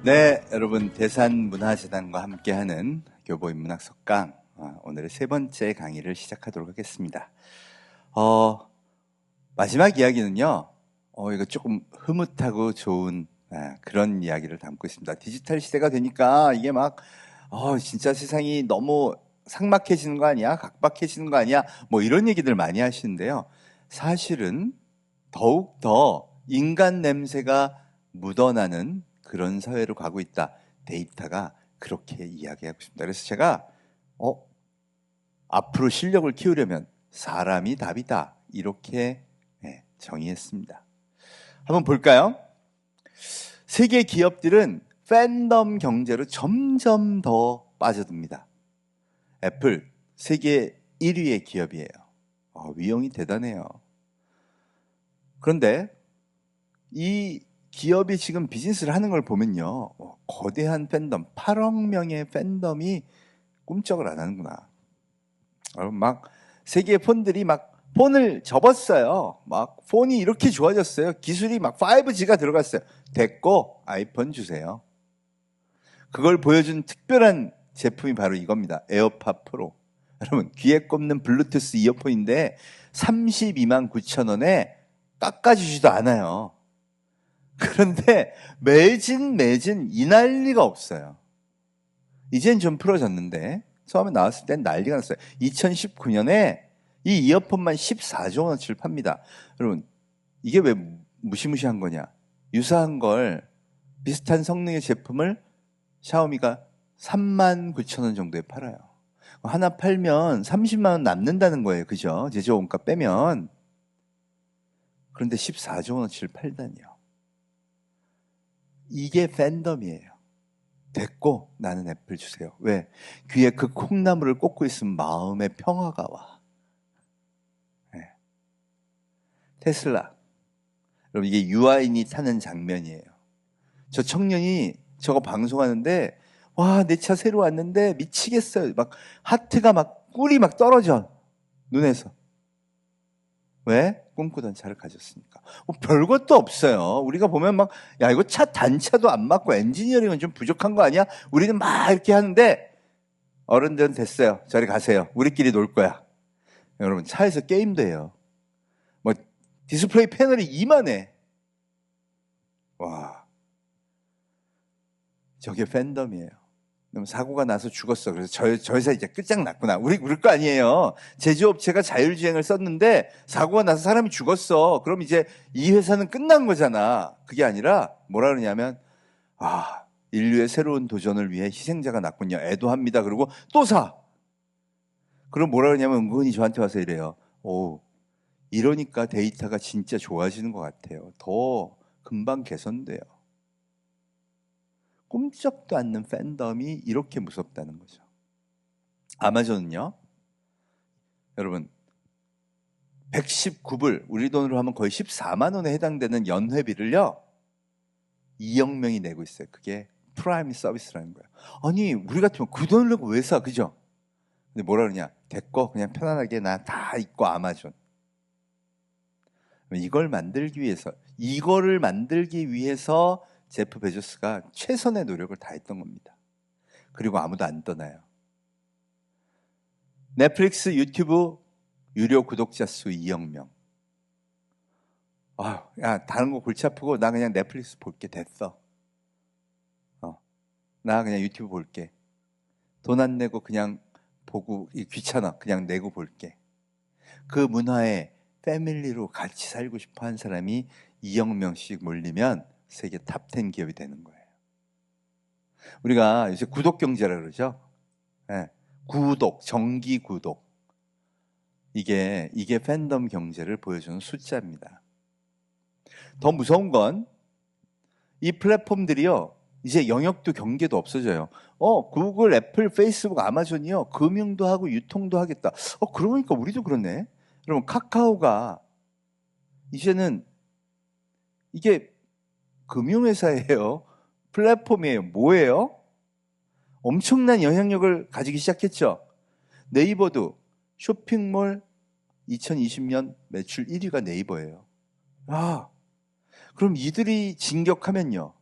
네, 여러분 대산문화재단과 함께하는 교보인문학 석강 오늘의 세 번째 강의를 시작하도록 하겠습니다. 마지막 이야기는요. 이거 조금 흐뭇하고 좋은 그런 이야기를 담고 있습니다. 디지털 시대가 되니까 이게 막 진짜 세상이 너무 삭막해지는 거 아니야? 각박해지는 거 아니야? 뭐 이런 얘기들 많이 하시는데요. 사실은 더욱 더 인간 냄새가 묻어나는 그런 사회로 가고 있다. 데이터가 그렇게 이야기하고 있습니다. 그래서 제가 앞으로 실력을 키우려면 사람이 답이다. 이렇게 정의했습니다. 한번 볼까요? 세계 기업들은 팬덤 경제로 점점 더 빠져듭니다. 애플 세계 1위의 기업이에요. 위용이 대단해요. 그런데 이 기업이 지금 비즈니스를 하는 걸 보면요. 거대한 팬덤, 8억 명의 팬덤이 꿈쩍을 안 하는구나. 막 세계 폰들이 막 폰을 접었어요. 막 폰이 이렇게 좋아졌어요. 기술이 막 5G가 들어갔어요. 됐고 아이폰 주세요. 그걸 보여준 특별한 제품이 바로 이겁니다. 에어팟 프로. 여러분 귀에 꼽는 블루투스 이어폰인데 32만 9천 원에 깎아주지도 않아요. 그런데 매진 이 난리가 없어요. 이젠 좀 풀어졌는데 처음에 나왔을 땐 난리가 났어요. 2019년에 이 이어폰만 14조 원어치를 팝니다. 여러분 이게 왜 무시무시한 거냐? 유사한 걸 비슷한 성능의 제품을 샤오미가 3만 9천 원 정도에 팔아요. 하나 팔면 30만 원 남는다는 거예요. 그죠? 제조 원가 빼면. 그런데 14조 원어치를 팔다니요. 이게 팬덤이에요. 됐고 나는 애플 주세요. 왜? 귀에 그 콩나물을 꽂고 있으면 마음의 평화가 와. 네. 테슬라. 여러분 이게 유아인이 타는 장면이에요. 저 청년이 저거 방송하는데 와, 내 차 새로 왔는데 미치겠어요. 막 하트가 막 꿀이 막 떨어져. 눈에서. 왜? 꿈꾸던 차를 가졌으니까. 별것도 없어요. 우리가 보면 막, 야, 이거 차 단차도 안 맞고 엔지니어링은 좀 부족한 거 아니야? 우리는 막 이렇게 하는데, 어른들은 됐어요. 저리 가세요. 우리끼리 놀 거야. 여러분, 차에서 게임도 해요. 뭐, 디스플레이 패널이 이만해. 와. 저게 팬덤이에요. 그럼 사고가 나서 죽었어. 그래서 저 회사 이제 끝장났구나. 우리 거 아니에요. 제조업체가 자율주행을 썼는데 사고가 나서 사람이 죽었어. 그럼 이제 이 회사는 끝난 거잖아. 그게 아니라 뭐라 그러냐면 인류의 새로운 도전을 위해 희생자가 났군요. 애도합니다. 그리고 또 사. 그럼 뭐라 그러냐면 은근히 저한테 와서 이래요. 이러니까 데이터가 진짜 좋아지는 것 같아요. 더 금방 개선돼요. 꿈쩍도 않는 팬덤이 이렇게 무섭다는 거죠. 아마존은요, 여러분 119불, 우리 돈으로 하면 거의 14만 원에 해당되는 연회비를요 2억 명이 내고 있어요. 그게 프라임 서비스라는 거예요. 아니 우리 같으면 그 돈을 내고 왜 사? 그죠? 근데 뭐라 그러냐? 됐고 그냥 편안하게 나 다 있고 아마존. 이거를 만들기 위해서 제프 베조스가 최선의 노력을 다했던 겁니다. 그리고 아무도 안 떠나요. 넷플릭스, 유튜브 유료 구독자 수 2억 명. 야, 다른 거 골치 아프고 나 그냥 넷플릭스 볼게. 됐어. 나 그냥 유튜브 볼게. 돈 안 내고 그냥 보고 귀찮아. 그냥 내고 볼게. 그 문화에 패밀리로 같이 살고 싶어 한 사람이 2억 명씩 몰리면 세계 탑 10 기업이 되는 거예요. 우리가 요새 구독 경제라 그러죠. 네. 구독, 정기 구독. 이게 팬덤 경제를 보여주는 숫자입니다. 더 무서운 건 이 플랫폼들이요, 이제 영역도 경계도 없어져요. 구글, 애플, 페이스북, 아마존이요, 금융도 하고 유통도 하겠다. 그러니까 우리도 그렇네. 여러분, 카카오가 이제는 이게 금융회사예요. 플랫폼이에요. 뭐예요? 엄청난 영향력을 가지기 시작했죠. 네이버도 쇼핑몰 2020년 매출 1위가 네이버예요. 그럼 이들이 진격하면요,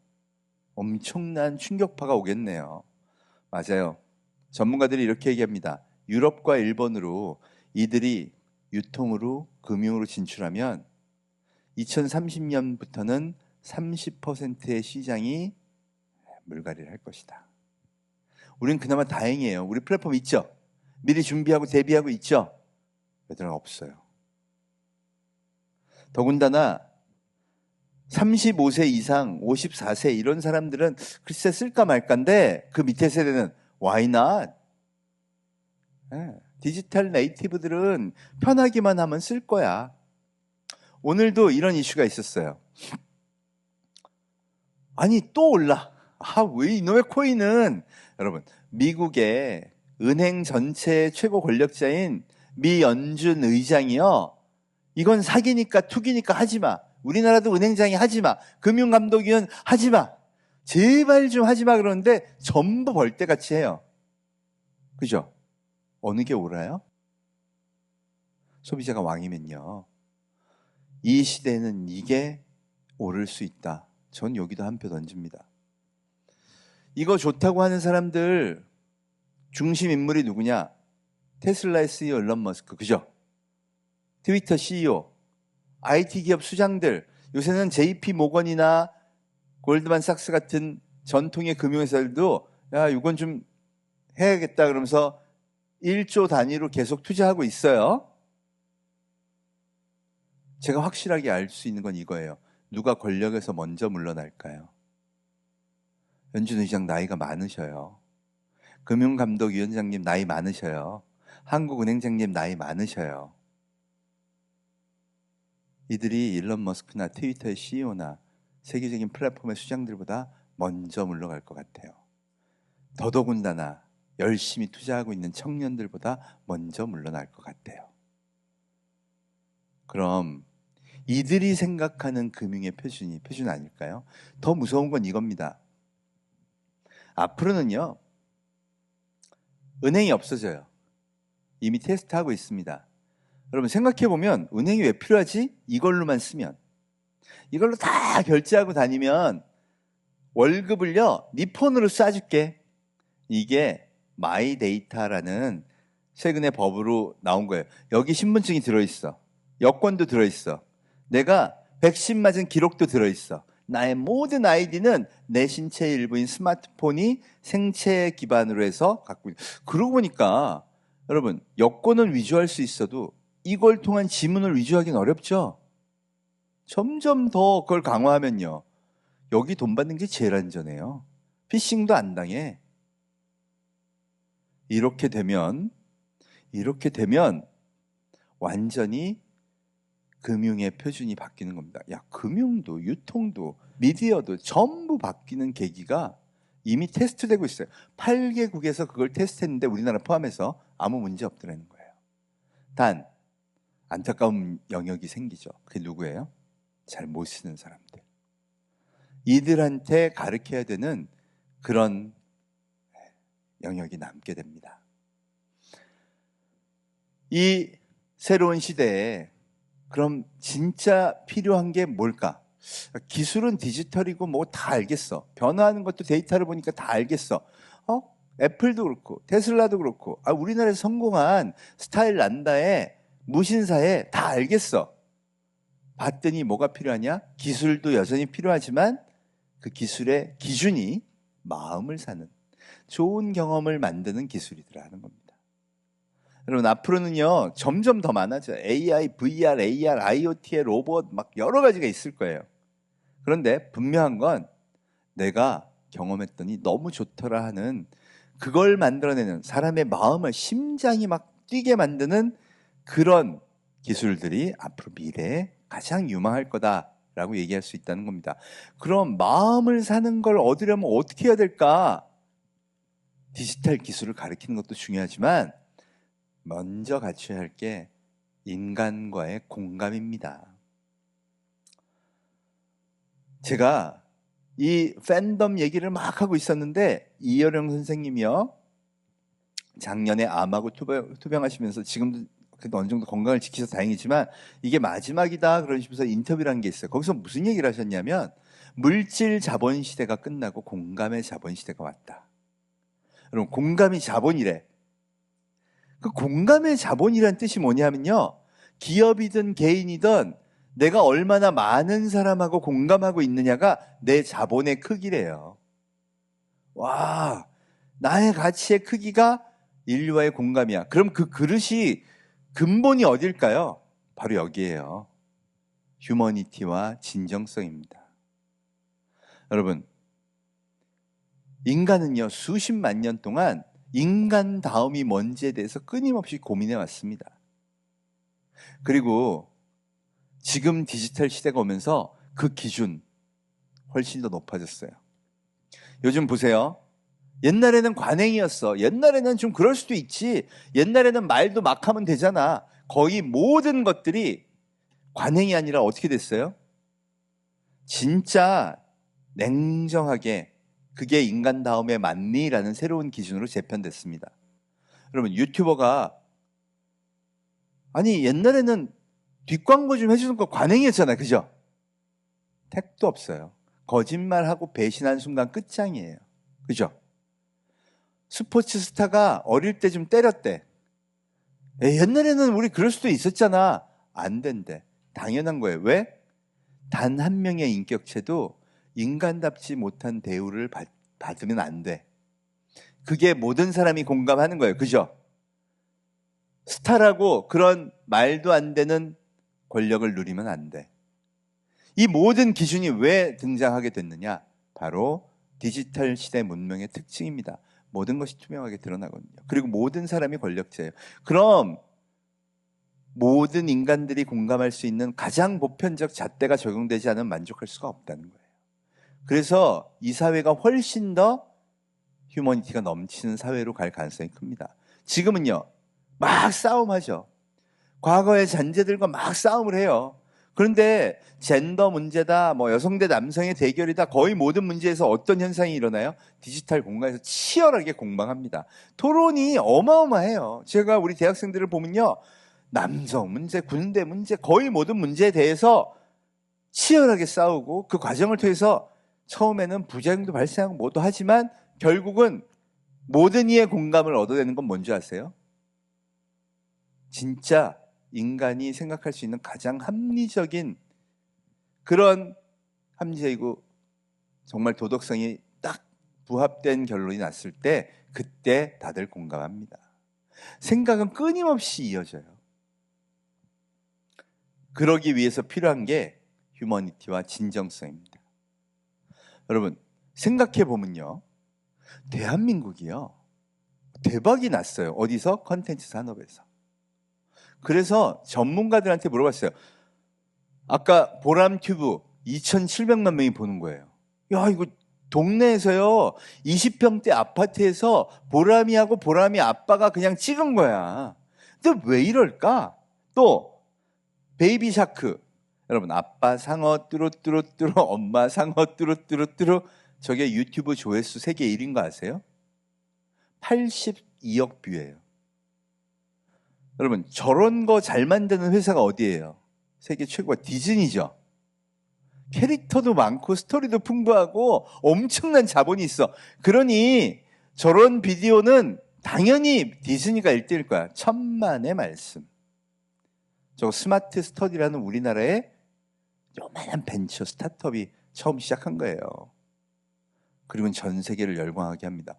엄청난 충격파가 오겠네요. 맞아요. 전문가들이 이렇게 얘기합니다. 유럽과 일본으로 이들이 유통으로 금융으로 진출하면 2030년부터는 30%의 시장이 물갈이를 할 것이다. 우린 그나마 다행이에요. 우리 플랫폼 있죠? 미리 준비하고 대비하고 있죠? 얘들은 없어요. 더군다나 35세 이상, 54세 이런 사람들은 글쎄 쓸까 말까인데 그 밑에 세대는 why not? 네. 디지털 네이티브들은 편하기만 하면 쓸 거야. 오늘도 이런 이슈가 있었어요. 아니 또 올라. 왜 이놈의 코인은 여러분 미국의 은행 전체 최고 권력자인 미 연준 의장이요. 이건 사기니까 투기니까 하지마. 우리나라도 은행장이 하지마. 금융감독위원 하지마. 제발 좀 하지마 그러는데 전부 벌떼같이 해요. 그죠? 어느 게 옳아요? 소비자가 왕이면요. 이 시대는 이게 옳을 수 있다. 전 여기도 한 표 던집니다. 이거 좋다고 하는 사람들 중심 인물이 누구냐? 테슬라의 CEO 일론 머스크, 그죠? 트위터 CEO, IT 기업 수장들, 요새는 JP 모건이나 골드만삭스 같은 전통의 금융회사들도 야, 이건 좀 해야겠다 그러면서 1조 단위로 계속 투자하고 있어요. 제가 확실하게 알 수 있는 건 이거예요. 누가 권력에서 먼저 물러날까요? 연준 의장 나이가 많으셔요. 금융감독위원장님 나이 많으셔요. 한국은행장님 나이 많으셔요. 이들이 일론 머스크나 트위터의 CEO나 세계적인 플랫폼의 수장들보다 먼저 물러갈 것 같아요. 더더군다나 열심히 투자하고 있는 청년들보다 먼저 물러날 것 같아요. 그럼 이들이 생각하는 금융의 표준 아닐까요? 더 무서운 건 이겁니다. 앞으로는요, 은행이 없어져요. 이미 테스트하고 있습니다. 여러분 생각해보면 은행이 왜 필요하지? 이걸로만 쓰면. 이걸로 다 결제하고 다니면 월급을요, 네 폰으로 쏴줄게. 이게 마이데이터라는 최근에 법으로 나온 거예요. 여기 신분증이 들어있어. 여권도 들어있어. 내가 백신 맞은 기록도 들어있어. 나의 모든 아이디는 내 신체의 일부인 스마트폰이 생체 기반으로 해서 갖고 있는. 그러고 보니까 여러분 여권을 위조할 수 있어도 이걸 통한 지문을 위조하기는 어렵죠. 점점 더 그걸 강화하면요. 여기 돈 받는 게 제일 안전해요. 피싱도 안 당해. 이렇게 되면 완전히 금융의 표준이 바뀌는 겁니다. 야, 금융도 유통도 미디어도 전부 바뀌는 계기가 이미 테스트되고 있어요. 8개국에서 그걸 테스트했는데 우리나라 포함해서 아무 문제 없더라는 거예요. 단 안타까운 영역이 생기죠. 그게 누구예요? 잘 못 쓰는 사람들. 이들한테 가르쳐야 되는 그런 영역이 남게 됩니다. 이 새로운 시대에 그럼 진짜 필요한 게 뭘까? 기술은 디지털이고 뭐 다 알겠어. 변화하는 것도 데이터를 보니까 다 알겠어. 애플도 그렇고 테슬라도 그렇고 우리나라에서 성공한 스타일란다의 무신사에 다 알겠어. 봤더니 뭐가 필요하냐? 기술도 여전히 필요하지만 그 기술의 기준이 마음을 사는 좋은 경험을 만드는 기술이더라는 겁니다. 여러분 앞으로는요 점점 더 많아져요. AI, VR, AR, IoT의 로봇 막 여러 가지가 있을 거예요. 그런데 분명한 건 내가 경험했더니 너무 좋더라 하는 그걸 만들어내는 사람의 마음을 심장이 막 뛰게 만드는 그런 기술들이 앞으로 미래에 가장 유망할 거다라고 얘기할 수 있다는 겁니다. 그럼 마음을 사는 걸 얻으려면 어떻게 해야 될까? 디지털 기술을 가르치는 것도 중요하지만 먼저 갖춰야 할 게 인간과의 공감입니다. 제가 이 팬덤 얘기를 막 하고 있었는데 이여령 선생님이요 작년에 암하고 투병하시면서 지금도 그래도 어느 정도 건강을 지키셔서 다행이지만 이게 마지막이다 그러시면서 인터뷰를 한 게 있어요. 거기서 무슨 얘기를 하셨냐면 물질 자본 시대가 끝나고 공감의 자본 시대가 왔다. 여러분 공감이 자본이래. 그 공감의 자본이란 뜻이 뭐냐면요. 기업이든 개인이든 내가 얼마나 많은 사람하고 공감하고 있느냐가 내 자본의 크기래요. 와, 나의 가치의 크기가 인류와의 공감이야. 그럼 그 그릇이 근본이 어딜까요? 바로 여기에요. 휴머니티와 진정성입니다. 여러분, 인간은요, 수십만 년 동안 인간 다음이 뭔지에 대해서 끊임없이 고민해 왔습니다. 그리고 지금 디지털 시대가 오면서 그 기준 훨씬 더 높아졌어요. 요즘 보세요. 옛날에는 관행이었어. 옛날에는 좀 그럴 수도 있지. 옛날에는 말도 막 하면 되잖아. 거의 모든 것들이 관행이 아니라 어떻게 됐어요? 진짜 냉정하게 그게 인간 다음에 맞니라는 새로운 기준으로 재편됐습니다. 여러분 유튜버가 아니 옛날에는 뒷광고 좀 해주는 거 관행이었잖아요. 그죠? 택도 없어요. 거짓말하고 배신한 순간 끝장이에요. 그죠? 스포츠 스타가 어릴 때 좀 때렸대. 옛날에는 우리 그럴 수도 있었잖아. 안 된대. 당연한 거예요. 왜? 단 한 명의 인격체도 인간답지 못한 대우를 받으면 안 돼. 그게 모든 사람이 공감하는 거예요. 그죠? 스타라고 그런 말도 안 되는 권력을 누리면 안 돼. 이 모든 기준이 왜 등장하게 됐느냐? 바로 디지털 시대 문명의 특징입니다. 모든 것이 투명하게 드러나거든요. 그리고 모든 사람이 권력자예요. 그럼 모든 인간들이 공감할 수 있는 가장 보편적 잣대가 적용되지 않으면 만족할 수가 없다는 거예요. 그래서 이 사회가 훨씬 더 휴머니티가 넘치는 사회로 갈 가능성이 큽니다. 지금은요, 막 싸움하죠. 과거의 잔재들과 막 싸움을 해요. 그런데 젠더 문제다, 뭐 여성 대 남성의 대결이다, 거의 모든 문제에서 어떤 현상이 일어나요? 디지털 공간에서 치열하게 공방합니다. 토론이 어마어마해요. 제가 우리 대학생들을 보면요, 남성 문제, 군대 문제, 거의 모든 문제에 대해서 치열하게 싸우고 그 과정을 통해서 처음에는 부작용도 발생하고 뭐도 하지만 결국은 모든 이의 공감을 얻어내는 건 뭔지 아세요? 진짜 인간이 생각할 수 있는 가장 합리적인 그런 합리적이고 정말 도덕성이 딱 부합된 결론이 났을 때 그때 다들 공감합니다. 생각은 끊임없이 이어져요. 그러기 위해서 필요한 게 휴머니티와 진정성입니다. 여러분 생각해 보면요. 대한민국이요. 대박이 났어요. 어디서? 컨텐츠 산업에서. 그래서 전문가들한테 물어봤어요. 아까 보람튜브 2,700만 명이 보는 거예요. 야, 이거 동네에서요. 20평대 아파트에서 보람이하고 보람이 아빠가 그냥 찍은 거야. 근데 왜 이럴까? 또 베이비 샤크. 여러분 아빠 상어 뚜루뚜루뚜루 엄마 상어 뚜루뚜루뚜루 저게 유튜브 조회수 세계 1인 거 아세요? 82억 뷰예요. 여러분 저런 거 잘 만드는 회사가 어디예요? 세계 최고가 디즈니죠. 캐릭터도 많고 스토리도 풍부하고 엄청난 자본이 있어. 그러니 저런 비디오는 당연히 디즈니가 1등일 거야. 천만의 말씀. 저 스마트 스터디라는 우리나라의 요만한 벤처 스타트업이 처음 시작한 거예요. 그리고 전 세계를 열광하게 합니다.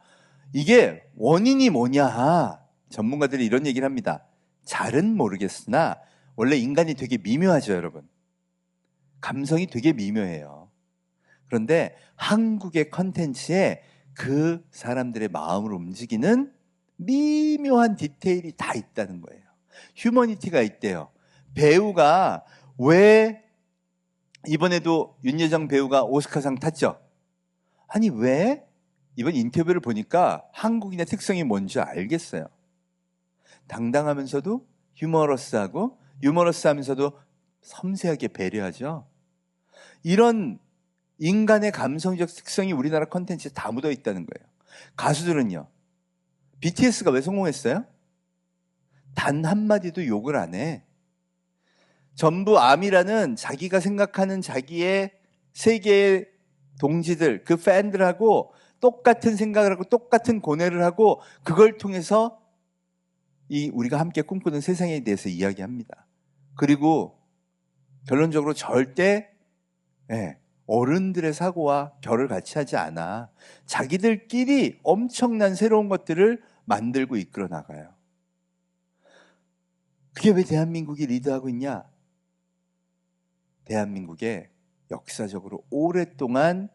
이게 원인이 뭐냐? 전문가들이 이런 얘기를 합니다. 잘은 모르겠으나 원래 인간이 되게 미묘하죠, 여러분. 감성이 되게 미묘해요. 그런데 한국의 컨텐츠에 그 사람들의 마음을 움직이는 미묘한 디테일이 다 있다는 거예요. 휴머니티가 있대요. 배우가 왜 이번에도 윤여정 배우가 오스카상 탔죠? 아니 왜? 이번 인터뷰를 보니까 한국인의 특성이 뭔지 알겠어요. 당당하면서도 유머러스하고 유머러스하면서도 섬세하게 배려하죠. 이런 인간의 감성적 특성이 우리나라 콘텐츠에 다 묻어 있다는 거예요. 가수들은요. BTS가 왜 성공했어요? 단 한마디도 욕을 안 해. 전부 암이라는 자기가 생각하는 자기의 세계의 동지들, 그 팬들하고 똑같은 생각을 하고 똑같은 고뇌를 하고 그걸 통해서 우리가 함께 꿈꾸는 세상에 대해서 이야기합니다. 그리고 결론적으로 절대 어른들의 사고와 결을 같이 하지 않아. 자기들끼리 엄청난 새로운 것들을 만들고 이끌어 나가요. 그게 왜 대한민국이 리드하고 있냐? 대한민국에 역사적으로 오랫동안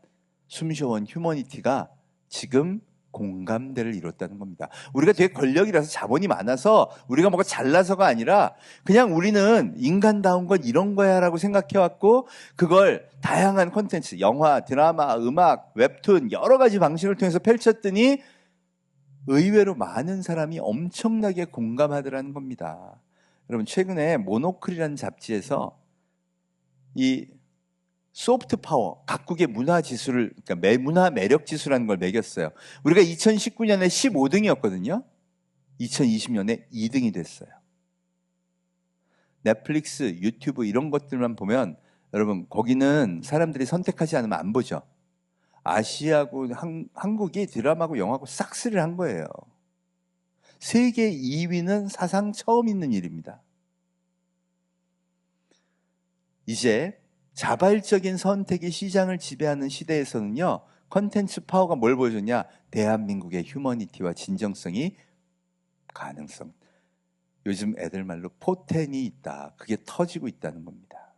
숨쉬어온 휴머니티가 지금 공감대를 이뤘다는 겁니다. 우리가 되게 권력이라서 자본이 많아서 우리가 뭐가 잘나서가 아니라 그냥 우리는 인간다운 건 이런 거야 라고 생각해왔고 그걸 다양한 콘텐츠, 영화, 드라마, 음악, 웹툰 여러 가지 방식을 통해서 펼쳤더니 의외로 많은 사람이 엄청나게 공감하더라는 겁니다. 여러분 최근에 모노클이라는 잡지에서 이 소프트 파워, 각국의 문화 지수를, 그러니까 문화 매력 지수라는 걸 매겼어요. 우리가 2019년에 15등이었거든요. 2020년에 2등이 됐어요. 넷플릭스, 유튜브 이런 것들만 보면 여러분 거기는 사람들이 선택하지 않으면 안 보죠. 아시아고 한국이 드라마고 영화고 싹쓸이를 한 거예요. 세계 2위는 사상 처음 있는 일입니다. 이제 자발적인 선택이 시장을 지배하는 시대에서는요, 컨텐츠 파워가 뭘 보여줬냐? 대한민국의 휴머니티와 진정성이 가능성. 요즘 애들 말로 포텐이 있다. 그게 터지고 있다는 겁니다.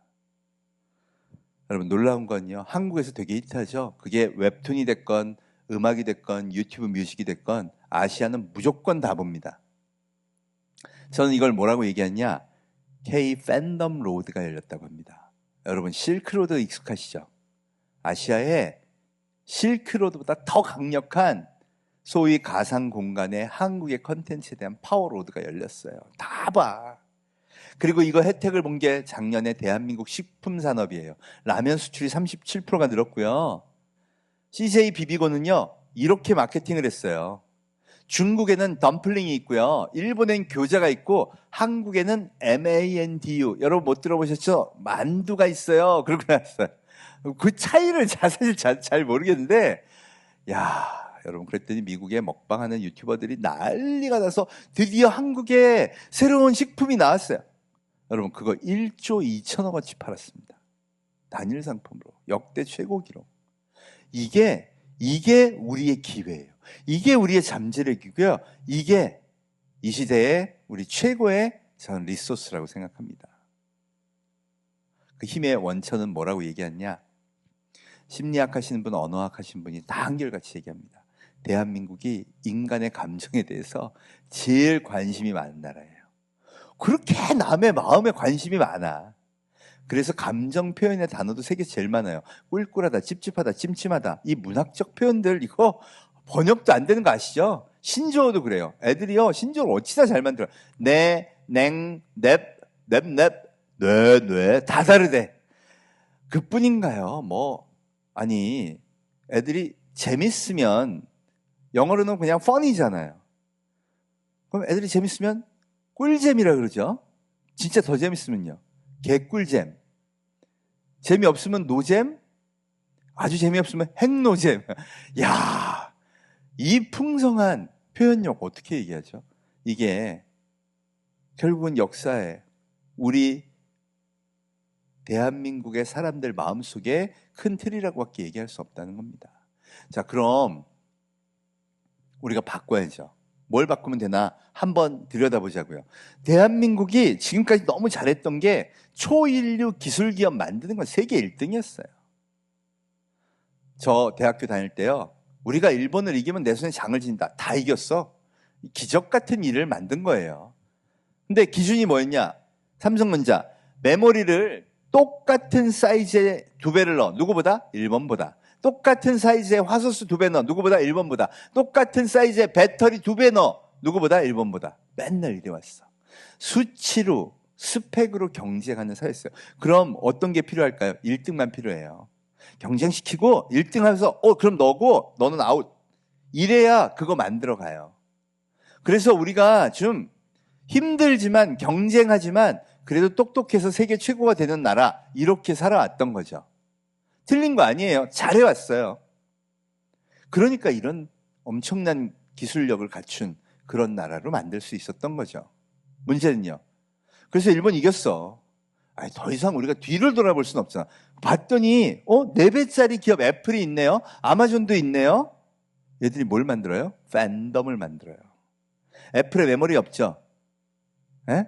여러분 놀라운 건요, 한국에서 되게 히트하죠. 그게 웹툰이 됐건 음악이 됐건 유튜브 뮤직이 됐건 아시아는 무조건 다 봅니다. 저는 이걸 뭐라고 얘기하냐? K 팬덤 로드가 열렸다고 합니다. 여러분 실크로드 익숙하시죠? 아시아에 실크로드보다 더 강력한 소위 가상 공간에 한국의 컨텐츠에 대한 파워로드가 열렸어요. 다 봐. 그리고 이거 혜택을 본 게 작년에 대한민국 식품산업이에요. 라면 수출이 37%가 늘었고요. CJ 비비고는요 이렇게 마케팅을 했어요. 중국에는 덤플링이 있고요. 일본엔 교자가 있고 한국에는 MANDU. 여러분 못 들어보셨죠? 만두가 있어요. 그러고 나왔어요. 그 차이를 사실 잘 모르겠는데 여러분 그랬더니 미국에 먹방하는 유튜버들이 난리가 나서 드디어 한국에 새로운 식품이 나왔어요. 여러분 그거 1조 2천억 원치 팔았습니다. 단일 상품으로 역대 최고 기록. 이게 우리의 기회예요. 이게 우리의 잠재력이고요. 이게 이 시대의 우리 최고의 저는 리소스라고 생각합니다. 그 힘의 원천은 뭐라고 얘기하냐? 심리학 하시는 분, 언어학 하시는 분이 다 한결같이 얘기합니다. 대한민국이 인간의 감정에 대해서 제일 관심이 많은 나라예요. 그렇게 남의 마음에 관심이 많아. 그래서 감정 표현의 단어도 세계에서 제일 많아요. 꿀꿀하다, 찝찝하다, 찜찜하다. 이 문학적 표현들 이거 번역도 안 되는 거 아시죠? 신조어도 그래요. 애들이요 신조어를 어찌나 잘 만들어. 네, 냉, 넵, 넵, 뇌 다 다르대. 그뿐인가요? 아니 애들이 재밌으면 영어로는 그냥 funny잖아요. 그럼 애들이 재밌으면 꿀잼이라 그러죠. 진짜 더 재밌으면요 개꿀잼. 재미없으면 노잼, 아주 재미없으면 핵노잼. 야, 이 풍성한 표현력 어떻게 얘기하죠? 이게 결국은 역사에 우리 대한민국의 사람들 마음속에 큰 틀이라고밖에 얘기할 수 없다는 겁니다. 자, 그럼 우리가 바꿔야죠. 뭘 바꾸면 되나 한번 들여다보자고요. 대한민국이 지금까지 너무 잘했던 게 초인류 기술기업 만드는 건 세계 1등이었어요. 저 대학교 다닐 때요. 우리가 일본을 이기면 내 손에 장을 진다. 다 이겼어. 기적 같은 일을 만든 거예요. 근데 기준이 뭐였냐? 삼성전자 메모리를 똑같은 사이즈의 2배를 넣어. 누구보다? 일본보다. 똑같은 사이즈의 화소수 2배 넣어. 누구보다? 일본보다. 똑같은 사이즈의 배터리 2배 넣어. 누구보다? 일본보다. 맨날 이래 왔어. 수치로, 스펙으로 경쟁하는 사회였어요. 그럼 어떤 게 필요할까요? 1등만 필요해요. 경쟁시키고 1등 하면서 그럼 너고 너는 아웃. 이래야 그거 만들어 가요. 그래서 우리가 좀 힘들지만 경쟁하지만 그래도 똑똑해서 세계 최고가 되는 나라, 이렇게 살아왔던 거죠. 틀린 거 아니에요. 잘해왔어요. 그러니까 이런 엄청난 기술력을 갖춘 그런 나라로 만들 수 있었던 거죠. 문제는요. 그래서 일본 이겼어. 아니, 더 이상 우리가 뒤를 돌아볼 수는 없잖아. 봤더니 4배짜리 기업 애플이 있네요. 아마존도 있네요. 얘들이 뭘 만들어요? 팬덤을 만들어요. 애플에 메모리 없죠? 에?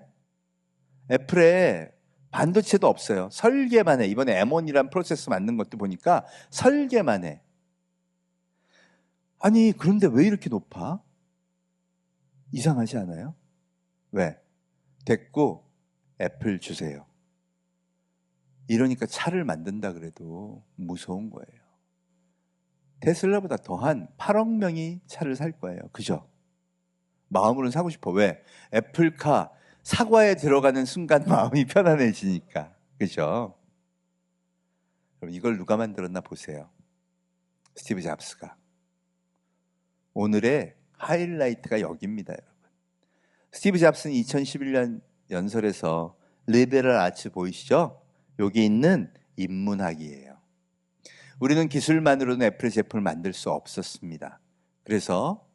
애플에 반도체도 없어요. 설계만 해. 이번에 M1이란 프로세서 만든 것도 보니까 설계만 해. 아니, 그런데 왜 이렇게 높아? 이상하지 않아요? 왜? 됐고 애플 주세요. 이러니까 차를 만든다 그래도 무서운 거예요. 테슬라보다 더한 8억 명이 차를 살 거예요. 그죠? 마음으로는 사고 싶어. 왜? 애플카 사과에 들어가는 순간 마음이 편안해지니까. 그죠? 그럼 이걸 누가 만들었나 보세요. 스티브 잡스가. 오늘의 하이라이트가 여기입니다, 여러분. 스티브 잡스는 2011년 연설에서 리베럴 아츠 보이시죠? 여기 있는 인문학이에요. 우리는 기술만으로는 애플 제품을 만들 수 없었습니다. 그래서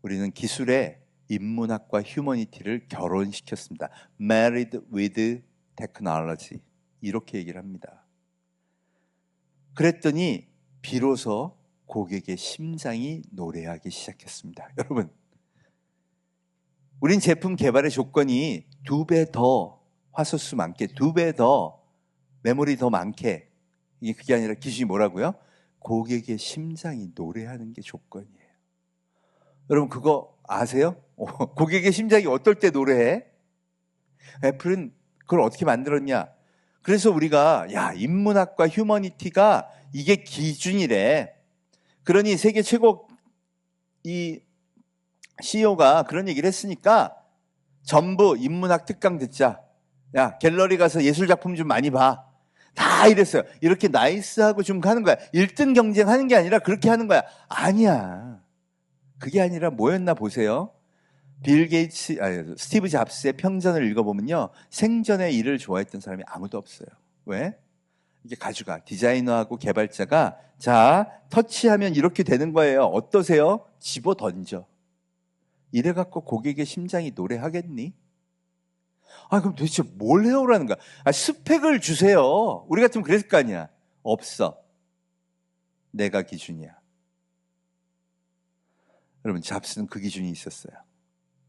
우리는 기술에 인문학과 휴머니티를 결혼시켰습니다. Married with technology. 이렇게 얘기를 합니다. 그랬더니 비로소 고객의 심장이 노래하기 시작했습니다. 여러분, 우린 제품 개발의 조건이 2배 더 화소수 많게, 2배 더 메모리 더 많게, 이게 그게 아니라 기준이 뭐라고요? 고객의 심장이 노래하는 게 조건이에요. 여러분 그거 아세요? 고객의 심장이 어떨 때 노래해? 애플은 그걸 어떻게 만들었냐? 그래서 우리가 인문학과 휴머니티가 이게 기준이래. 그러니 세계 최고 이 CEO가 그런 얘기를 했으니까 전부 인문학 특강 듣자. 야, 갤러리 가서 예술 작품 좀 많이 봐. 다 이랬어요. 이렇게 나이스하고 좀 하는 거야. 1등 경쟁하는 게 아니라 그렇게 하는 거야. 아니야. 그게 아니라 뭐였나 보세요. 스티브 잡스의 평전을 읽어보면요. 생전에 일을 좋아했던 사람이 아무도 없어요. 왜? 이게 가져가. 디자이너하고 개발자가 자, 터치하면 이렇게 되는 거예요. 어떠세요? 집어 던져. 이래갖고 고객의 심장이 노래하겠니? 그럼 도대체 뭘 해오라는 거야? 스펙을 주세요. 우리 같으면 그랬을 거 아니야. 없어. 내가 기준이야. 여러분, 잡스는 그 기준이 있었어요.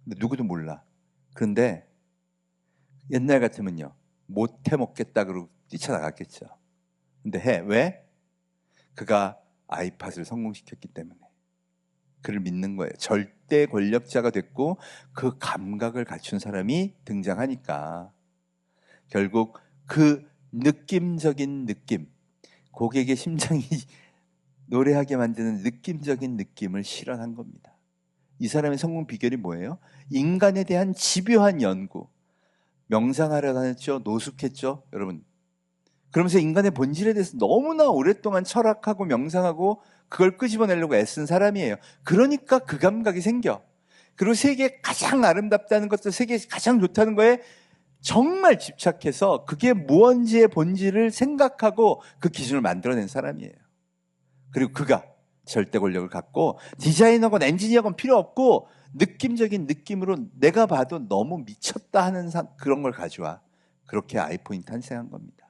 근데 누구도 몰라. 그런데 옛날 같으면요. 못해 먹겠다 그러고 뛰쳐나갔겠죠. 근데 왜? 그가 아이팟을 성공시켰기 때문에. 그를 믿는 거예요. 절대 권력자가 됐고 그 감각을 갖춘 사람이 등장하니까 결국 그 느낌적인 느낌, 고객의 심장이 노래하게 만드는 느낌적인 느낌을 실현한 겁니다. 이 사람의 성공 비결이 뭐예요? 인간에 대한 집요한 연구. 명상하려 다녔죠. 노숙했죠. 여러분. 그러면서 인간의 본질에 대해서 너무나 오랫동안 철학하고 명상하고 그걸 끄집어내려고 애쓴 사람이에요. 그러니까 그 감각이 생겨. 그리고 세계에 가장 아름답다는 것도 세계에 가장 좋다는 거에 정말 집착해서 그게 무언지의 본질을 생각하고 그 기준을 만들어낸 사람이에요. 그리고 그가 절대 권력을 갖고 디자이너건 엔지니어건 필요 없고 느낌적인 느낌으로 내가 봐도 너무 미쳤다 하는 그런 걸 가져와. 그렇게 아이폰이 탄생한 겁니다.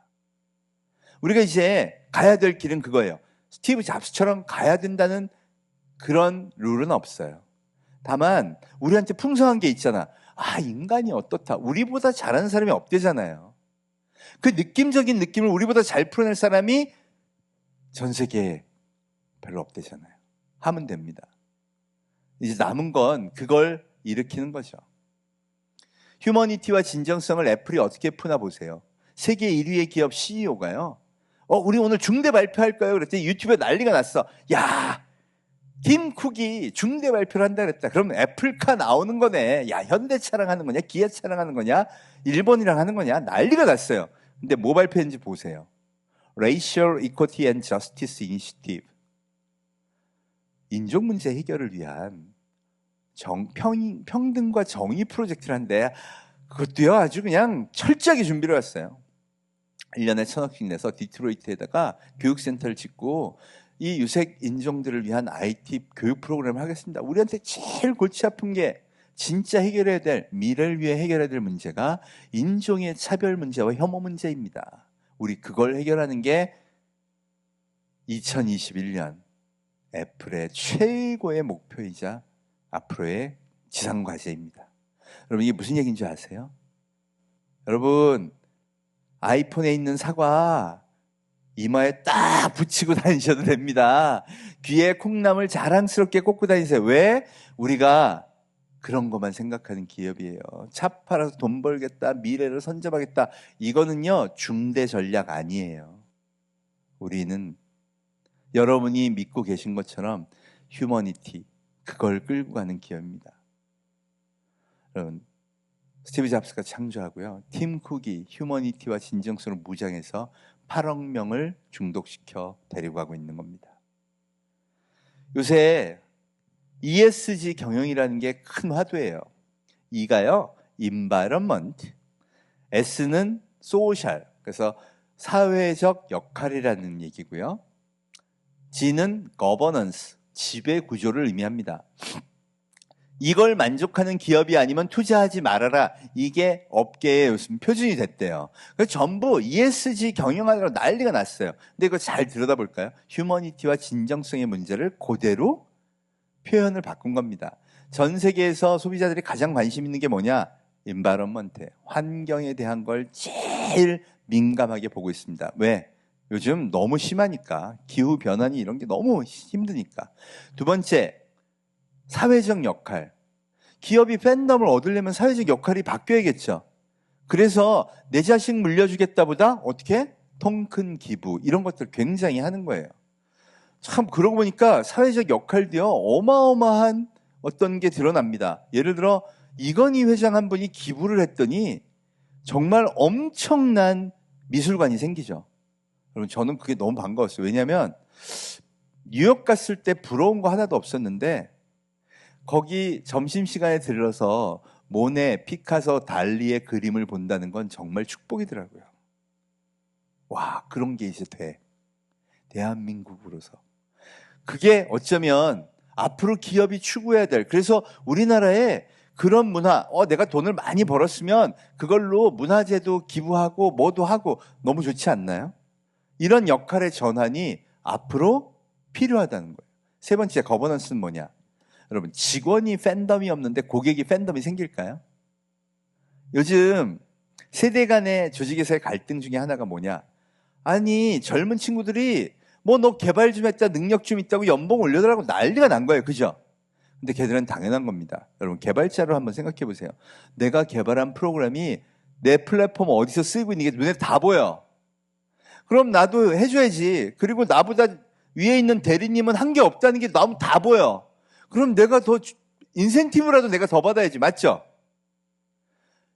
우리가 이제 가야 될 길은 그거예요. 스티브 잡스처럼 가야 된다는 그런 룰은 없어요. 다만 우리한테 풍성한 게 있잖아. 인간이 어떻다. 우리보다 잘하는 사람이 없대잖아요. 그 느낌적인 느낌을 우리보다 잘 풀어낼 사람이 전 세계에 별로 없대잖아요. 하면 됩니다. 이제 남은 건 그걸 일으키는 거죠. 휴머니티와 진정성을 애플이 어떻게 푸나 보세요. 세계 1위의 기업 CEO가요. 우리 오늘 중대 발표할 거예요. 그랬더니 유튜브에 난리가 났어. 야, 팀 쿡이 중대 발표를 한다 그랬다. 그럼 애플카 나오는 거네. 야, 현대차랑 하는 거냐? 기아차랑 하는 거냐? 일본이랑 하는 거냐? 난리가 났어요. 근데 뭐 발표했는지 보세요. Racial Equity and Justice Initiative. 인종 문제 해결을 위한 평등과 정의 프로젝트를 하는데 그것도요 아주 그냥 철저하게 준비를 했어요. 1년에 1,000억씩 내서 디트로이트에다가 교육센터를 짓고 이 유색 인종들을 위한 IT 교육 프로그램을 하겠습니다. 우리한테 제일 골치 아픈 게 진짜 해결해야 될, 미래를 위해 해결해야 될 문제가 인종의 차별 문제와 혐오 문제입니다. 우리 그걸 해결하는 게 2021년 애플의 최고의 목표이자 앞으로의 지상과제입니다. 여러분 이게 무슨 얘기인 줄 아세요? 여러분 아이폰에 있는 사과 이마에 딱 붙이고 다니셔도 됩니다. 귀에 콩나물 자랑스럽게 꽂고 다니세요. 왜? 우리가 그런 것만 생각하는 기업이에요. 차 팔아서 돈 벌겠다, 미래를 선점하겠다. 이거는요 중대 전략 아니에요. 우리는 여러분이 믿고 계신 것처럼 휴머니티, 그걸 끌고 가는 기업입니다. 여러분 스티브 잡스가 창조하고요, 팀 쿡이 휴머니티와 진정성을 무장해서 8억 명을 중독시켜 데리고 가고 있는 겁니다. 요새 ESG 경영이라는 게 큰 화두예요. E가요 environment, S는 social, 그래서 사회적 역할이라는 얘기고요. G는 governance, 지배 구조를 의미합니다. 이걸 만족하는 기업이 아니면 투자하지 말아라. 이게 업계의 요즘 표준이 됐대요. 그래서 전부 ESG 경영하느라 난리가 났어요. 근데 이거 잘 들여다볼까요? 휴머니티와 진정성의 문제를 그대로 표현을 바꾼 겁니다. 전 세계에서 소비자들이 가장 관심 있는 게 뭐냐? environment, 환경에 대한 걸 제일 민감하게 보고 있습니다. 왜? 요즘 너무 심하니까. 기후변화니 이런 게 너무 힘드니까. 두 번째, 사회적 역할. 기업이 팬덤을 얻으려면 사회적 역할이 바뀌어야겠죠. 그래서 내 자식 물려주겠다보다 어떻게? 통 큰 기부, 이런 것들 굉장히 하는 거예요. 참 그러고 보니까 사회적 역할도요 어마어마한 어떤 게 드러납니다. 예를 들어 이건희 회장 한 분이 기부를 했더니 정말 엄청난 미술관이 생기죠. 여러분 저는 그게 너무 반가웠어요. 왜냐하면 뉴욕 갔을 때 부러운 거 하나도 없었는데 거기 점심시간에 들러서 모네, 피카소, 달리의 그림을 본다는 건 정말 축복이더라고요. 와, 그런 게 이제 돼. 대한민국으로서. 그게 어쩌면 앞으로 기업이 추구해야 될, 그래서 우리나라에 그런 문화, 내가 돈을 많이 벌었으면 그걸로 문화재도 기부하고 뭐도 하고 너무 좋지 않나요? 이런 역할의 전환이 앞으로 필요하다는 거예요. 세 번째, 거버넌스는 뭐냐? 여러분, 직원이 팬덤이 없는데 고객이 팬덤이 생길까요? 요즘 세대 간의 조직에서의 갈등 중에 하나가 뭐냐? 아니, 젊은 친구들이 너 개발 좀 했다, 능력 좀 있다고 연봉 올려달라고 난리가 난 거예요. 그죠? 근데 걔들은 당연한 겁니다. 여러분, 개발자로 한번 생각해 보세요. 내가 개발한 프로그램이 내 플랫폼 어디서 쓰이고 있는 게 눈에 다 보여. 그럼 나도 해줘야지. 그리고 나보다 위에 있는 대리님은 한 게 없다는 게 너무 다 보여. 그럼 내가 더 인센티브라도 내가 더 받아야지. 맞죠?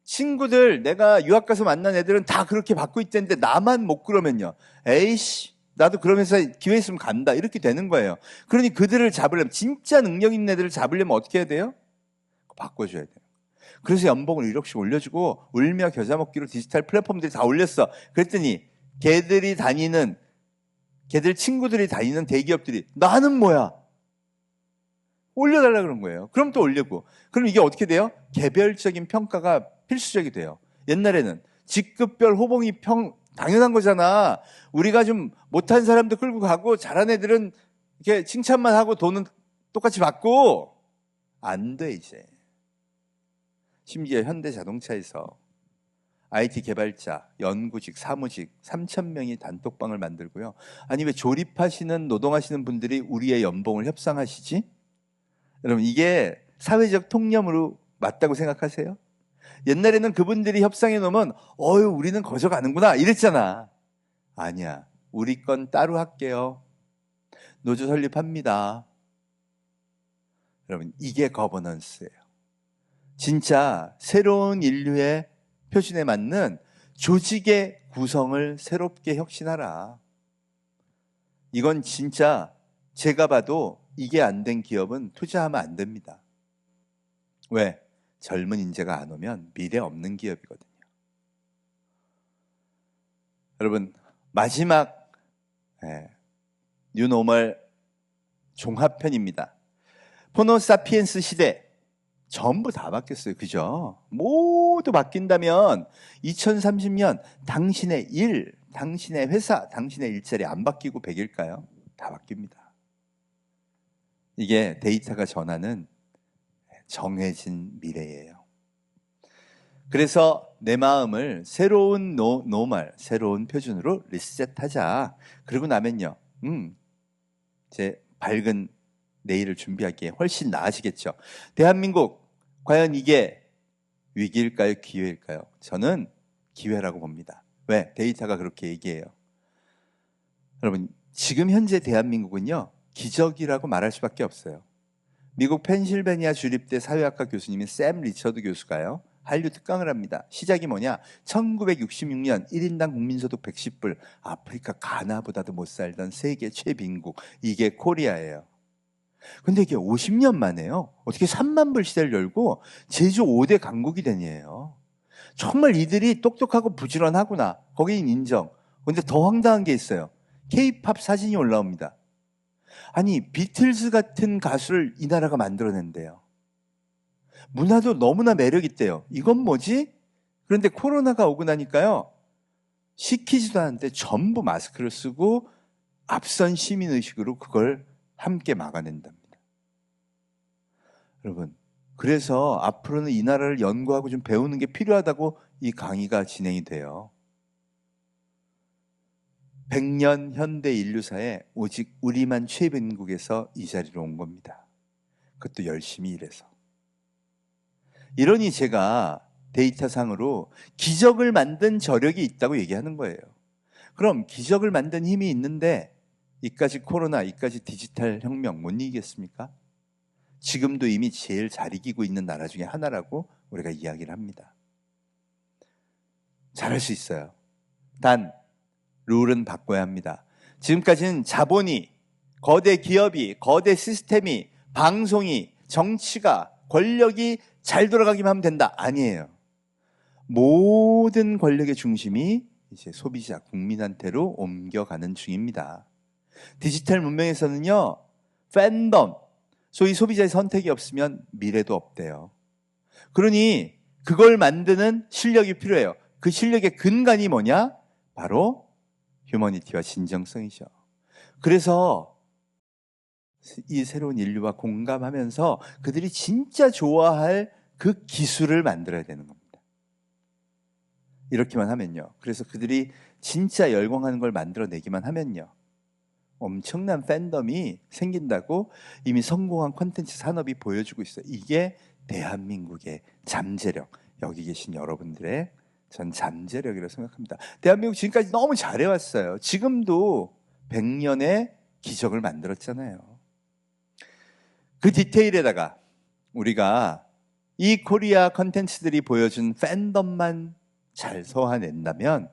친구들, 내가 유학 가서 만난 애들은 다 그렇게 받고 있다는데 나만 못 그러면요. 에이씨, 나도 그런 회사에 기회 있으면 간다. 이렇게 되는 거예요. 그러니 그들을 잡으려면, 진짜 능력 있는 애들을 잡으려면 어떻게 해야 돼요? 바꿔줘야 돼요. 그래서 연봉을 1억씩 올려주고 울며 겨자 먹기로 디지털 플랫폼들이 다 올렸어. 그랬더니 걔들 친구들이 다니는 대기업들이 나는 뭐야? 올려달라 그런 거예요. 그럼 또 올리고. 그럼 이게 어떻게 돼요? 개별적인 평가가 필수적이 돼요. 옛날에는 직급별 호봉이 당연한 거잖아. 우리가 좀 못한 사람도 끌고 가고 잘한 애들은 이렇게 칭찬만 하고 돈은 똑같이 받고. 안 돼, 이제. 심지어 현대자동차에서 IT 개발자, 연구직, 사무직 3,000명이 단톡방을 만들고요. 아니 왜 조립하시는, 노동하시는 분들이 우리의 연봉을 협상하시지? 여러분, 이게 사회적 통념으로 맞다고 생각하세요? 옛날에는 그분들이 협상해 놓으면 우리는 거저 가는구나 이랬잖아. 아니야. 우리 건 따로 할게요. 노조 설립합니다. 여러분, 이게 거버넌스예요. 진짜 새로운 인류의 표준에 맞는 조직의 구성을 새롭게 혁신하라. 이건 진짜 제가 봐도 이게 안 된 기업은 투자하면 안 됩니다. 왜? 젊은 인재가 안 오면 미래 없는 기업이거든요. 여러분, 마지막 뉴노멀 종합편입니다. 호모사피엔스 시대 전부 다 바뀌었어요. 그죠? 모두 바뀐다면 2030년 당신의 일, 당신의 회사, 당신의 일자리 안 바뀌고 100일까요? 다 바뀝니다. 이게 데이터가 전하는 정해진 미래예요. 그래서 내 마음을 새로운 노멀, 새로운 표준으로 리셋하자. 그러고 나면요, 제 밝은 내일을 준비하기에 훨씬 나아지겠죠. 대한민국, 과연 이게 위기일까요? 기회일까요? 저는 기회라고 봅니다. 왜? 데이터가 그렇게 얘기해요. 여러분, 지금 현재 대한민국은요, 기적이라고 말할 수밖에 없어요. 미국 펜실베니아 주립대 사회학과 교수님인 샘 리처드 교수가요, 한류 특강을 합니다. 시작이 뭐냐? 1966년 1인당 국민소득 110불, 아프리카 가나보다도 못 살던 세계 최빈국, 이게 코리아예요. 근데 이게 50년 만에요. 어떻게 3만 불 시대를 열고 제주 5대 강국이 되니에요. 정말 이들이 똑똑하고 부지런하구나. 거긴 인정. 근데 더 황당한 게 있어요. K-팝 사진이 올라옵니다. 아니, 비틀즈 같은 가수를 이 나라가 만들어낸대요. 문화도 너무나 매력 있대요. 이건 뭐지? 그런데 코로나가 오고 나니까요, 시키지도 않는데 전부 마스크를 쓰고 앞선 시민의식으로 그걸 함께 막아낸답니다. 여러분, 그래서 앞으로는 이 나라를 연구하고 좀 배우는 게 필요하다고 이 강의가 진행이 돼요. 100년 현대 인류사에 오직 우리만 최빈국에서 이 자리로 온 겁니다. 그것도 열심히 일해서. 이러니 제가 데이터상으로 기적을 만든 저력이 있다고 얘기하는 거예요. 그럼 기적을 만든 힘이 있는데 이까지 코로나, 이까지 디지털 혁명 못 이기겠습니까? 지금도 이미 제일 잘 이기고 있는 나라 중에 하나라고 우리가 이야기를 합니다. 잘할 수 있어요. 단 룰은 바꿔야 합니다. 지금까지는 자본이, 거대 기업이, 거대 시스템이, 방송이, 정치가, 권력이 잘 돌아가기만 하면 된다. 아니에요. 모든 권력의 중심이 이제 소비자, 국민한테로 옮겨가는 중입니다. 디지털 문명에서는요, 팬덤, 소위 소비자의 선택이 없으면 미래도 없대요. 그러니 그걸 만드는 실력이 필요해요. 그 실력의 근간이 뭐냐? 바로 휴머니티와 진정성이죠. 그래서 이 새로운 인류와 공감하면서 그들이 진짜 좋아할 그 기술을 만들어야 되는 겁니다. 이렇게만 하면요. 그래서 그들이 진짜 열광하는 걸 만들어내기만 하면요, 엄청난 팬덤이 생긴다고 이미 성공한 콘텐츠 산업이 보여주고 있어요. 이게 대한민국의 잠재력, 여기 계신 여러분들의 전 잠재력이라고 생각합니다. 대한민국 지금까지 너무 잘해왔어요. 지금도 100년의 기적을 만들었잖아요. 그 디테일에다가 우리가 이 코리아 콘텐츠들이 보여준 팬덤만 잘 소화낸다면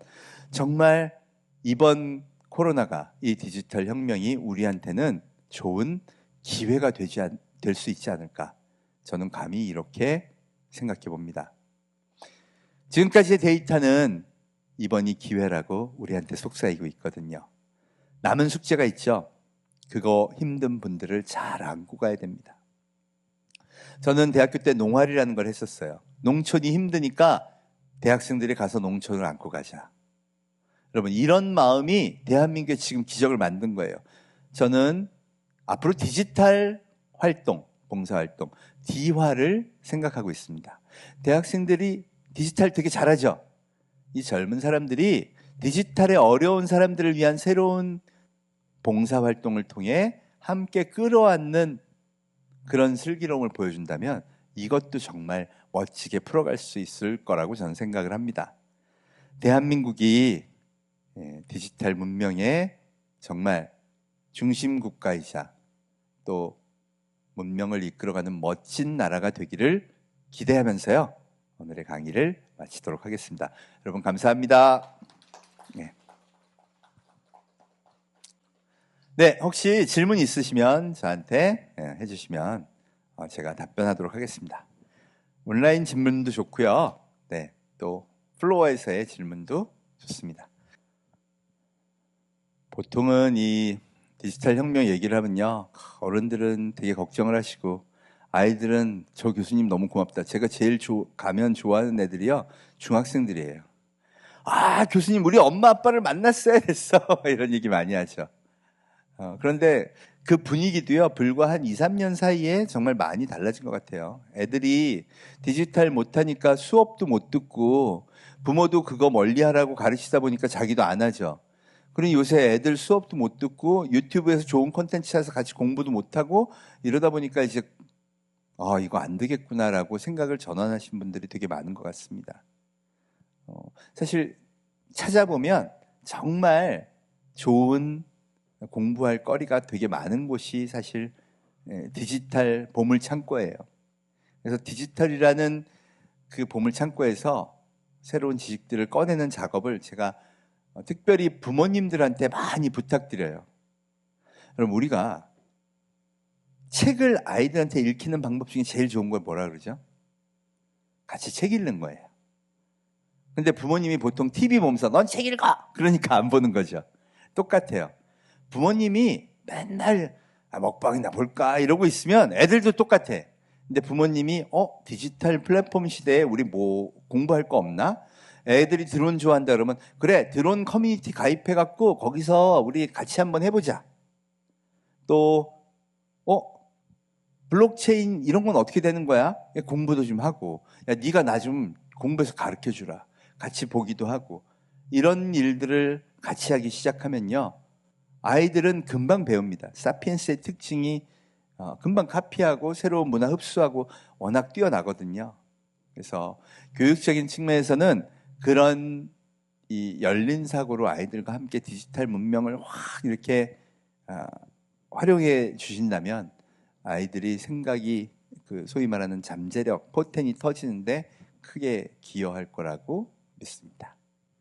정말 이번 코로나가, 이 디지털 혁명이 우리한테는 좋은 기회가 될 수 있지 않을까, 저는 감히 이렇게 생각해 봅니다. 지금까지의 데이터는 이번이 기회라고 우리한테 속삭이고 있거든요. 남은 숙제가 있죠. 그거 힘든 분들을 잘 안고 가야 됩니다. 저는 대학교 때 농활이라는 걸 했었어요. 농촌이 힘드니까 대학생들이 가서 농촌을 안고 가자. 여러분, 이런 마음이 대한민국에 지금 기적을 만든 거예요. 저는 앞으로 디지털 활동, 봉사활동, D화를 생각하고 있습니다. 대학생들이 디지털 되게 잘하죠? 이 젊은 사람들이 디지털에 어려운 사람들을 위한 새로운 봉사활동을 통해 함께 끌어안는 그런 슬기로움을 보여준다면 이것도 정말 멋지게 풀어갈 수 있을 거라고 저는 생각을 합니다. 대한민국이 디지털 문명의 정말 중심 국가이자 또 문명을 이끌어가는 멋진 나라가 되기를 기대하면서요, 오늘의 강의를 마치도록 하겠습니다. 여러분 감사합니다. 네, 혹시 질문 있으시면 저한테 해주시면 제가 답변하도록 하겠습니다. 온라인 질문도 좋고요. 네, 또 플로어에서의 질문도 좋습니다. 보통은 이 디지털 혁명 얘기를 하면요, 어른들은 되게 걱정을 하시고 아이들은 저 교수님 너무 고맙다. 제가 제일 가면 좋아하는 애들이요, 중학생들이에요. 아, 교수님 우리 엄마 아빠를 만났어야 됐어. 이런 얘기 많이 하죠. 그런데 그 분위기도요, 불과 한 2, 3년 사이에 정말 많이 달라진 것 같아요. 애들이 디지털 못하니까 수업도 못 듣고 부모도 그거 멀리 하라고 가르치다 보니까 자기도 안 하죠. 그러니 요새 애들 수업도 못 듣고 유튜브에서 좋은 콘텐츠 찾아서 같이 공부도 못하고 이러다 보니까 이제 이거 안 되겠구나라고 생각을 전환하신 분들이 되게 많은 것 같습니다. 사실 찾아보면 정말 좋은 공부할 거리가 되게 많은 곳이 사실 디지털 보물창고예요. 그래서 디지털이라는 그 보물창고에서 새로운 지식들을 꺼내는 작업을 제가 특별히 부모님들한테 많이 부탁드려요. 그럼 우리가 책을 아이들한테 읽히는 방법 중에 제일 좋은 걸 뭐라 그러죠? 같이 책 읽는 거예요. 근데 부모님이 보통 TV 보면서 넌 책 읽어! 그러니까 안 보는 거죠. 똑같아요. 부모님이 맨날 먹방이나 볼까 이러고 있으면 애들도 똑같아. 근데 부모님이 디지털 플랫폼 시대에 우리 뭐 공부할 거 없나? 애들이 드론 좋아한다 그러면 그래, 드론 커뮤니티 가입해갖고 거기서 우리 같이 한번 해보자. 또 블록체인 이런 건 어떻게 되는 거야? 공부도 좀 하고, 야 네가 나 좀 공부해서 가르쳐주라. 같이 보기도 하고, 이런 일들을 같이 하기 시작하면요, 아이들은 금방 배웁니다. 사피엔스의 특징이 금방 카피하고 새로운 문화 흡수하고 워낙 뛰어나거든요. 그래서 교육적인 측면에서는 그런 이 열린 사고로 아이들과 함께 디지털 문명을 확 이렇게 활용해 주신다면 아이들이 생각이 그 소위 말하는 잠재력, 포텐이 터지는데 크게 기여할 거라고 믿습니다.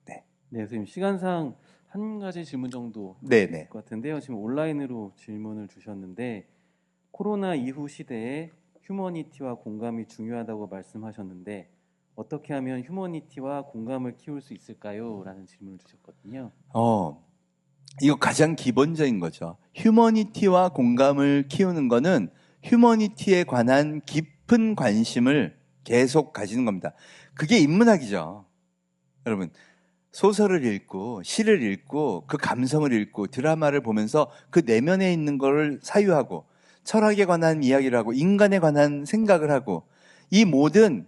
네, 선생님 시간상 한 가지 질문 정도 될 것 같은데요. 지금 온라인으로 질문을 주셨는데 코로나 이후 시대에 휴머니티와 공감이 중요하다고 말씀하셨는데 어떻게 하면 휴머니티와 공감을 키울 수 있을까요? 라는 질문을 주셨거든요. 이거 가장 기본적인 거죠. 휴머니티와 공감을 키우는 거는 휴머니티에 관한 깊은 관심을 계속 가지는 겁니다. 그게 인문학이죠. 여러분, 소설을 읽고 시를 읽고 그 감성을 읽고 드라마를 보면서 그 내면에 있는 거를 사유하고 철학에 관한 이야기를 하고 인간에 관한 생각을 하고, 이 모든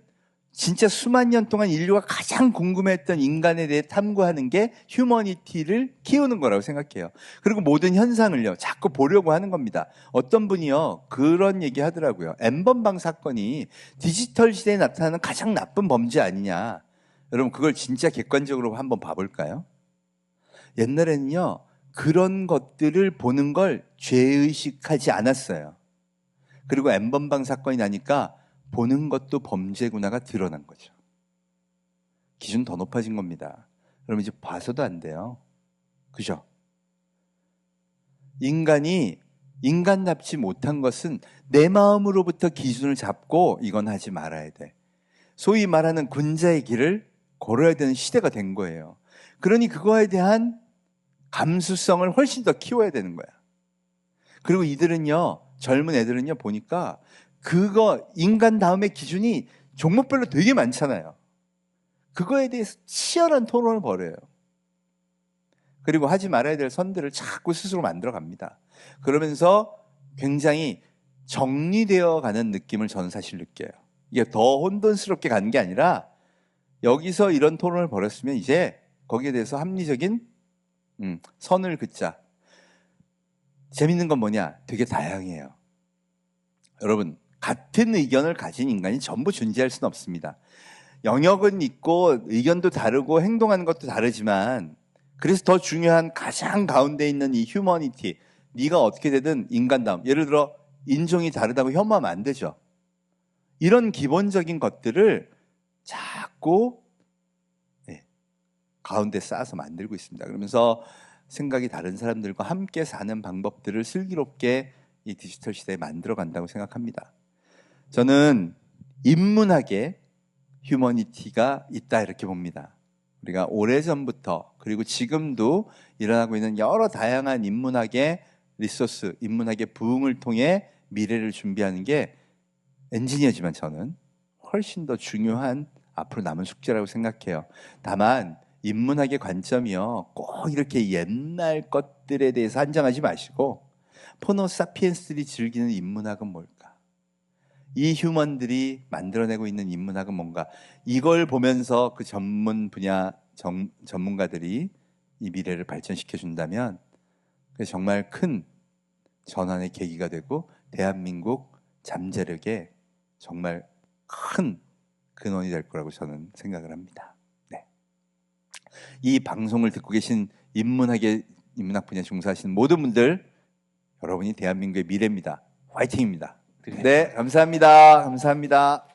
진짜 수만 년 동안 인류가 가장 궁금했던 인간에 대해 탐구하는 게 휴머니티를 키우는 거라고 생각해요. 그리고 모든 현상을요, 자꾸 보려고 하는 겁니다. 어떤 분이요, 그런 얘기 하더라고요. N번방 사건이 디지털 시대에 나타나는 가장 나쁜 범죄 아니냐. 여러분, 그걸 진짜 객관적으로 한번 봐볼까요? 옛날에는요, 그런 것들을 보는 걸 죄의식하지 않았어요. 그리고 N번방 사건이 나니까 보는 것도 범죄구나가 드러난 거죠. 기준 더 높아진 겁니다. 그럼 이제 봐서도 안 돼요. 그죠? 인간이 인간답지 못한 것은 내 마음으로부터 기준을 잡고 이건 하지 말아야 돼. 소위 말하는 군자의 길을 걸어야 되는 시대가 된 거예요. 그러니 그거에 대한 감수성을 훨씬 더 키워야 되는 거야. 그리고 이들은요, 젊은 애들은요, 보니까 그거 인간 다음의 기준이 종목별로 되게 많잖아요. 그거에 대해서 치열한 토론을 벌여요. 그리고 하지 말아야 될 선들을 자꾸 스스로 만들어 갑니다. 그러면서 굉장히 정리되어 가는 느낌을 저는 사실 느껴요. 이게 더 혼돈스럽게 가는 게 아니라 여기서 이런 토론을 벌였으면 이제 거기에 대해서 합리적인 선을 긋자. 재밌는 건 뭐냐? 되게 다양해요. 여러분, 같은 의견을 가진 인간이 전부 존재할 수는 없습니다. 영역은 있고 의견도 다르고 행동하는 것도 다르지만, 그래서 더 중요한 가장 가운데 있는 이 휴머니티, 네가 어떻게 되든 인간다움, 예를 들어 인종이 다르다고 혐오하면 안 되죠. 이런 기본적인 것들을 자꾸 가운데 쌓아서 만들고 있습니다. 그러면서 생각이 다른 사람들과 함께 사는 방법들을 슬기롭게 이 디지털 시대에 만들어 간다고 생각합니다. 저는 인문학에 휴머니티가 있다 이렇게 봅니다. 우리가 오래전부터 그리고 지금도 일어나고 있는 여러 다양한 인문학의 리소스, 인문학의 부흥을 통해 미래를 준비하는 게 엔지니어지만 저는 훨씬 더 중요한 앞으로 남은 숙제라고 생각해요. 다만 인문학의 관점이요, 꼭 이렇게 옛날 것들에 대해서 한정하지 마시고 호모 사피엔스들이 즐기는 인문학은 뭘까? 이 휴먼들이 만들어내고 있는 인문학은 뭔가? 이걸 보면서 그 전문 분야 전문가들이 이 미래를 발전시켜 준다면 정말 큰 전환의 계기가 되고 대한민국 잠재력에 정말 큰 근원이 될 거라고 저는 생각을 합니다. 네. 이 방송을 듣고 계신 인문학 분야 종사하시는 모든 분들, 여러분이 대한민국의 미래입니다. 화이팅입니다. 네, 감사합니다. 감사합니다.